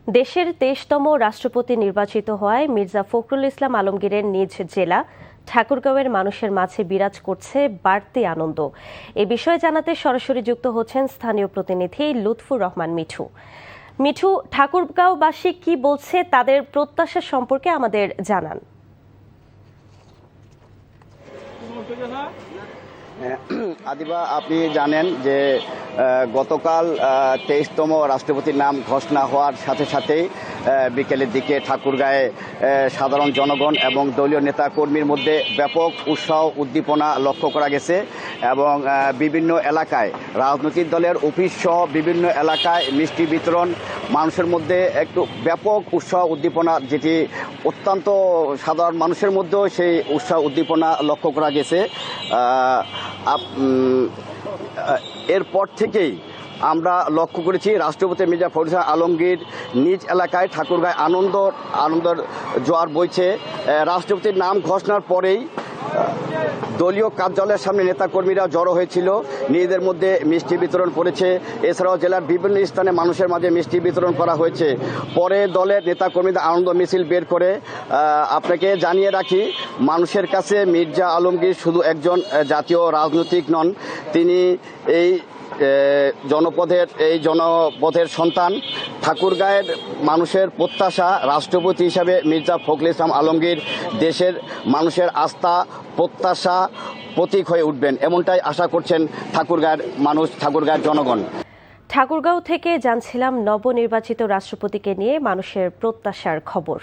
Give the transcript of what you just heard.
দেশের ২৩তম রাষ্ট্রপতি নির্বাচিত হওয়ায় মির্জা ফখরুল ইসলাম আলমগীরের নিজ জেলা ঠাকুরগাঁওয়ের মানুষের মাঝে বিরাজ করছে বাড়তি আনন্দ। এ বিষয়ে জানাতে সরাসরি যুক্ত হচ্ছেন স্থানীয় প্রতিনিধি লুৎফুর রহমান মিঠু। মিঠু, ঠাকুরগাঁওবাসী কি বলছে, তাদের প্রত্যাশা সম্পর্কে আমাদের জানান। আদিবা, আপনি জানেন যে গতকাল ২৩তম রাষ্ট্রপতির নাম ঘোষণা হওয়ার সাথে সাথেই বিকেলের দিকে ঠাকুরগাঁয়ে সাধারণ জনগণ এবং দলীয় নেতা কর্মীর মধ্যে ব্যাপক উৎসাহ উদ্দীপনা লক্ষ্য করা গেছে এবং বিভিন্ন এলাকায় রাজনৈতিক দলের অফিস সহ বিভিন্ন এলাকায় মিষ্টি বিতরণ, মানুষের মধ্যে একটু ব্যাপক উৎসাহ উদ্দীপনা, যেটি অত্যন্ত সাধারণ মানুষের মধ্যেও সেই উৎসাহ উদ্দীপনা লক্ষ্য করা গেছে। এরপর থেকেই আমরা লক্ষ্য করেছি রাষ্ট্রপতি মির্জা ফখরুল ইসলাম আলমগীর নিজ এলাকায় ঠাকুরগাঁয় আনন্দের জোয়ার বইছে। রাষ্ট্রপতির নাম ঘোষণার পরেই দলীয় কার্যালয়ের সামনে নেতাকর্মীরা জড়ো হয়েছিল, নিজেদের মধ্যে মিষ্টি বিতরণ করেছে। এছাড়াও জেলার বিভিন্ন স্থানে মানুষের মাঝে মিষ্টি বিতরণ করা হয়েছে। পরে দলের নেতাকর্মীদের আনন্দ মিছিল বের করে। আপনাকে জানিয়ে রাখি, মানুষের কাছে মির্জা আলমগীর শুধু একজন জাতীয় রাজনৈতিক নন, তিনি এই জনপদের সন্তান। ঠাকুরগাঁয়ের মানুষের প্রত্যাশা, রাষ্ট্রপতি হিসাবে মির্জা ফখরুল ইসলাম আলমগীর দেশের মানুষের আস্থা প্রত্যাশা প্রতীক হয়ে উঠবেন, এমনটাই আশা করছেন ঠাকুরগাঁয়ের মানুষ, ঠাকুরগাঁয়ের জনগণ। ঠাকুরগাঁও থেকে জানছিলাম নবনির্বাচিত রাষ্ট্রপতিকে নিয়ে মানুষের প্রত্যাশার খবর।